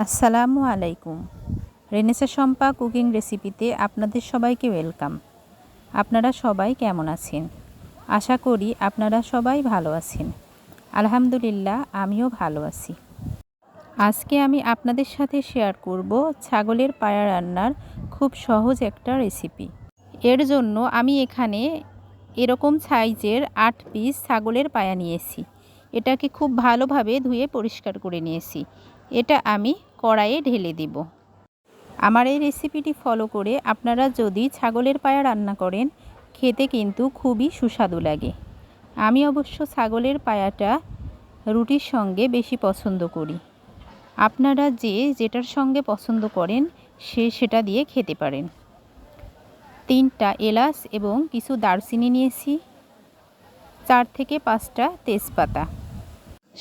আসসালামু আলাইকুম। Renaissance Shampa cooking রেসিপিতে আপনাদের সবাইকে ওয়েলকাম। আপনারা সবাই কেমন আছেন? আশা করি আপনারা সবাই ভালো আছেন। আলহামদুলিল্লাহ, আমিও ভালো আছি। আজকে আমি আপনাদের সাথে শেয়ার করব ছাগলের পায়া রান্নার খুব সহজ একটা রেসিপি। এর জন্য আমি এখানে এরকম সাইজের 8 পিস ছাগলের পায়া নিয়েছি। এটাকে খুব ভালোভাবে ধুয়ে পরিষ্কার করে নিয়েছি। এটা আমি কড়াইয়ে ঢেলে দেব। আমার এই রেসিপিটি ফলো করে আপনারা যদি ছাগলের পায়া রান্না করেন, খেতে কিন্তু খুবই সুস্বাদু লাগে। আমি অবশ্য ছাগলের পায়াটা রুটির সঙ্গে বেশি পছন্দ করি। আপনারা যে যেটার সঙ্গে পছন্দ করেন সেটা দিয়ে খেতে পারেন। 3টা এলাচ এবং কিছু দারচিনি নিয়েছি, 4 থেকে 5টা তেজপাতা,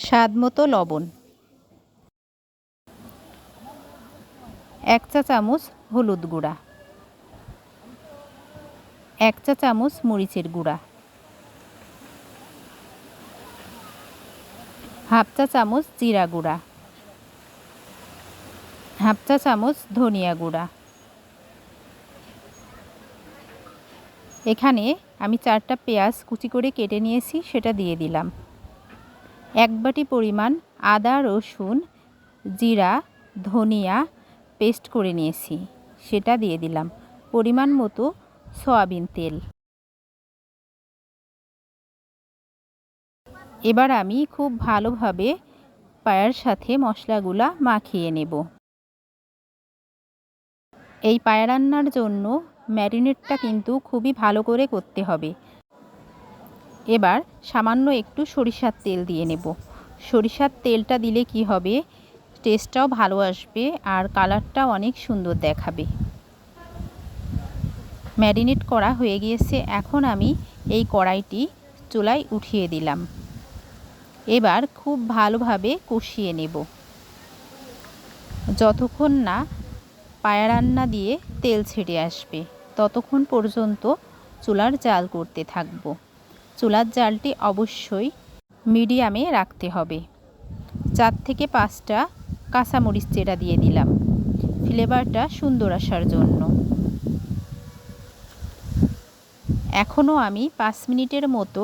স্বাদমতো লবণ, 1 চা চামচ হলুদ গুঁড়া, 1 চা চামচ মরিচের গুঁড়া, হাফ চা চামচ জিরা গুঁড়া, হাফ চা চামচ ধনিয়া গুঁড়া। এখানে আমি 4টা পেঁয়াজ কুচি করে কেটে নিয়েছি, সেটা দিয়ে দিলাম। 1 বাটি পরিমাণ আদা রসুন জিরা ধনিয়া পেস্ট করে নিয়েছি, সেটা দিয়ে দিলাম। পরিমাণ মতো সয়াবিন তেল। এবার আমি খুব ভালোভাবে পায়ার সাথে মশলাগুলা মাখিয়ে নেব। এই পায়া রান্নার জন্য ম্যারিনেটটা কিন্তু খুবই ভালো করে করতে হবে। এবার সামান্য একটু সরিষার তেল দিয়ে নেব। সরিষার তেলটা দিলে কি হবে, টেস্টটাও ভালো আসবে আর কালারটাও অনেক সুন্দর দেখাবে। ম্যারিনেট করা হয়ে গিয়েছে। এখন আমি এই কড়াইটি চুলায় উঠিয়ে দিলাম। এবার খুব ভালোভাবে কষিয়ে নেব যতক্ষণ না পায়া রান্না দিয়ে তেল ছেড়ে আসবে, ততক্ষণ পর্যন্ত চুলার জাল করতে থাকব। চুলার জালটি অবশ্যই মিডিয়ামে রাখতে হবে। 4 থেকে 5টা কাঁচামরিচ চেরা দিয়ে দিলাম ফ্লেভারটা সুন্দর আসার জন্য। এখনও আমি 5 মিনিটের মতো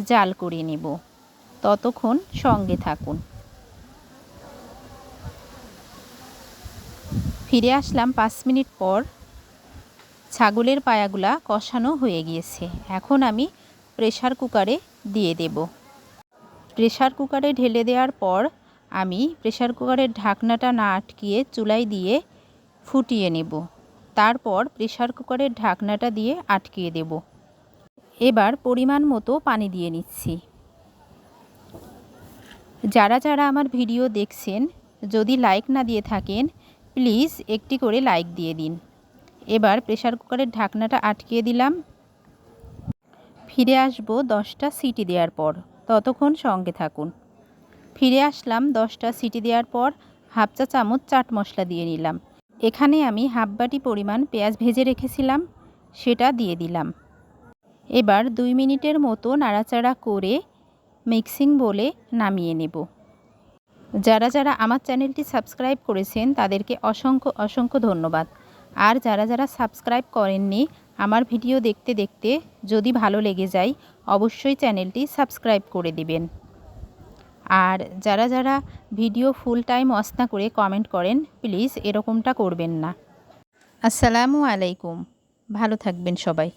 জাল করে নেব, ততক্ষণ সঙ্গে থাকুন। ফিরে আসলাম 5 মিনিট পর। ছাগলের পায়াগুলা কষানো হয়ে গিয়েছে। এখন আমি প্রেসার কুকারে দিয়ে দেব। প্রেসার কুকারে ঢেলে দেওয়ার পর আমি প্রেসার কুকারের ঢাকনাটা না আটকিয়ে চুলায় দিয়ে ফুটিয়ে নেব। তারপর প্রেসার কুকারের ঢাকনাটা দিয়ে আটকিয়ে দেব। এবার পরিমাণ মতো পানি দিয়ে নিচ্ছি। যারা যারা আমার ভিডিও দেখছেন, যদি লাইক না দিয়ে থাকেন প্লিজ একটি করে লাইক দিয়ে দিন। এবার প্রেসার কুকারের ঢাকনাটা আটকিয়ে দিলাম। ফিরে আসবো 10টা সিটি দেওয়ার পর, ততক্ষণ সঙ্গে থাকুন। ফিরে আসলাম 10টা সিটি দেওয়ার পর। হাফ চা চামচ চাট মশলা দিয়ে নিলাম। এখানে আমি হাফ বাটি পরিমাণ পেঁয়াজ ভেজে রেখেছিলাম, সেটা দিয়ে দিলাম। এবার 2 মিনিটের মতো নাড়াচাড়া করে মিক্সিং বলে নামিয়ে নেব। যারা যারা আমার চ্যানেলটি সাবস্ক্রাইব করেছেন তাদেরকে অসংখ্য অসংখ্য ধন্যবাদ। আর যারা যারা সাবস্ক্রাইব করেননি, আমার ভিডিও দেখতে দেখতে যদি ভালো লেগে যায় অবশ্যই চ্যানেলটি সাবস্ক্রাইব করে দিবেন। আর যারা যারা ভিডিও ফুল টাইম ওয়াচ না করে কমেন্ট করেন, প্লিজ এরকমটা করবেন না। আসসালামু আলাইকুম। ভালো থাকবেন সবাই।